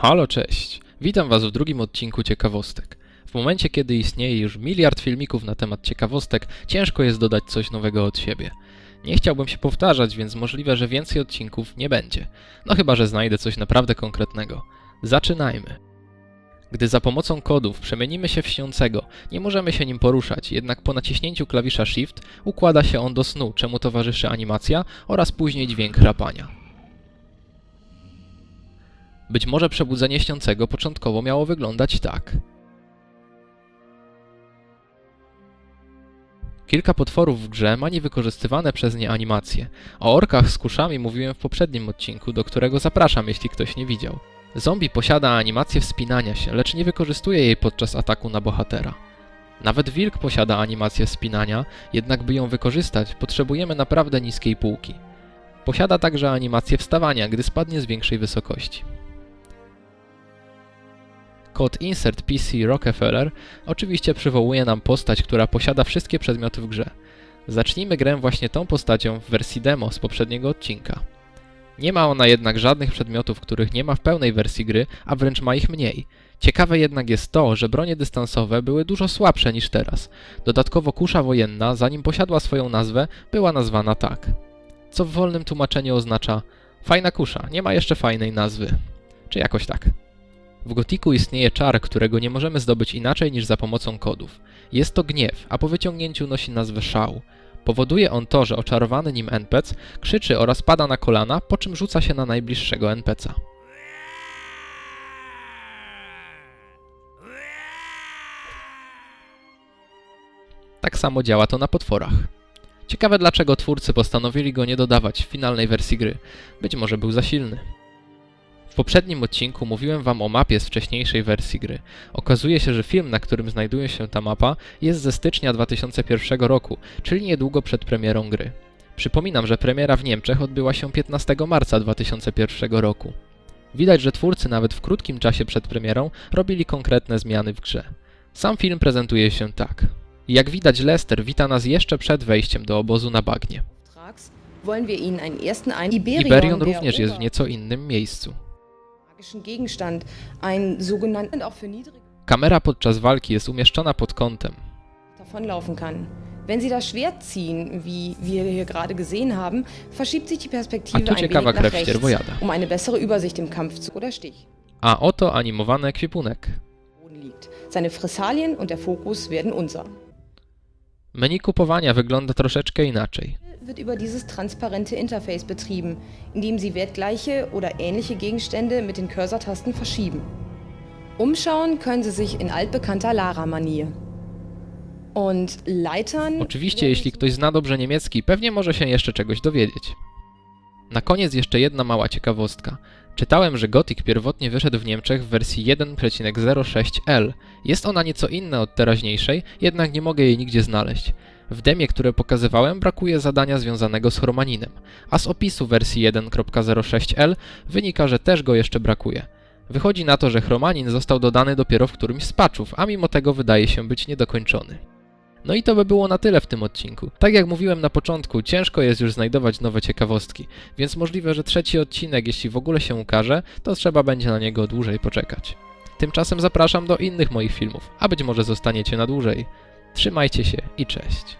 Halo, cześć! Witam Was w drugim odcinku ciekawostek. W momencie, kiedy istnieje już miliard filmików na temat ciekawostek, ciężko jest dodać coś nowego od siebie. Nie chciałbym się powtarzać, więc możliwe, że więcej odcinków nie będzie. No chyba, że znajdę coś naprawdę konkretnego. Zaczynajmy! Gdy za pomocą kodów przemienimy się w śniącego, nie możemy się nim poruszać, jednak po naciśnięciu klawisza Shift układa się on do snu, czemu towarzyszy animacja oraz później dźwięk chrapania. Być może przebudzenie śniącego początkowo miało wyglądać tak. Kilka potworów w grze ma niewykorzystywane przez nie animacje. O orkach z kuszami mówiłem w poprzednim odcinku, do którego zapraszam, jeśli ktoś nie widział. Zombie posiada animację wspinania się, lecz nie wykorzystuje jej podczas ataku na bohatera. Nawet wilk posiada animację wspinania, jednak by ją wykorzystać, potrzebujemy naprawdę niskiej półki. Posiada także animację wstawania, gdy spadnie z większej wysokości. Kod Insert PC Rockefeller oczywiście przywołuje nam postać, która posiada wszystkie przedmioty w grze. Zacznijmy grę właśnie tą postacią w wersji demo z poprzedniego odcinka. Nie ma ona jednak żadnych przedmiotów, których nie ma w pełnej wersji gry, a wręcz ma ich mniej. Ciekawe jednak jest to, że bronie dystansowe były dużo słabsze niż teraz. Dodatkowo kusza wojenna, zanim posiadła swoją nazwę, była nazwana tak. Co w wolnym tłumaczeniu oznacza fajna kusza, nie ma jeszcze fajnej nazwy. Czy jakoś tak. W Gothicu istnieje czar, którego nie możemy zdobyć inaczej niż za pomocą kodów. Jest to gniew, a po wyciągnięciu nosi nazwę szał. Powoduje on to, że oczarowany nim NPC krzyczy oraz pada na kolana, po czym rzuca się na najbliższego NPC-a. Tak samo działa to na potworach. Ciekawe, dlaczego twórcy postanowili go nie dodawać w finalnej wersji gry. Być może był za silny. W poprzednim odcinku mówiłem wam o mapie z wcześniejszej wersji gry. Okazuje się, że film, na którym znajduje się ta mapa, jest ze stycznia 2001 roku, czyli niedługo przed premierą gry. Przypominam, że premiera w Niemczech odbyła się 15 marca 2001 roku. Widać, że twórcy nawet w krótkim czasie przed premierą robili konkretne zmiany w grze. Sam film prezentuje się tak. Jak widać, Lester wita nas jeszcze przed wejściem do obozu na bagnie. Iberion również jest w nieco innym miejscu. Kamera podczas walki jest umieszczona pod kątem. Wenn Sie das Schwert ziehen, wie wir hier gerade gesehen haben, verschiebt sich die Perspektive A tu ciekawa ein wenig nach krew rechts, ścierwojada. um eine bessere Übersicht im Kampf zu oder Stich. A oto animowany ekwipunek. Liegt. Seine Fressalien und der Fokus werden unser. Menu kupowania wygląda troszeczkę inaczej. Wird über dieses transparente Interface betrieben, in dem Sie wertgleiche oder ähnliche Gegenstände mit den Cursor-Tasten verschieben. Umschauen können Sie sich in altbekannter Lara-Manier. Und Leitern... Oczywiście, jeśli ktoś zna dobrze niemiecki, pewnie może się jeszcze czegoś dowiedzieć. Na koniec jeszcze jedna mała ciekawostka. Czytałem, że Gothic pierwotnie wyszedł w Niemczech w wersji 1.06L. Jest ona nieco inna od teraźniejszej, jednak nie mogę jej nigdzie znaleźć. W demie, które pokazywałem, brakuje zadania związanego z chromaninem, a z opisu wersji 1.06L wynika, że też go jeszcze brakuje. Wychodzi na to, że chromanin został dodany dopiero w którymś z patchów, a mimo tego wydaje się być niedokończony. No i to by było na tyle w tym odcinku. Tak jak mówiłem na początku, ciężko jest już znajdować nowe ciekawostki, więc możliwe, że trzeci odcinek, jeśli w ogóle się ukaże, to trzeba będzie na niego dłużej poczekać. Tymczasem zapraszam do innych moich filmów, a być może zostaniecie na dłużej. Trzymajcie się i cześć.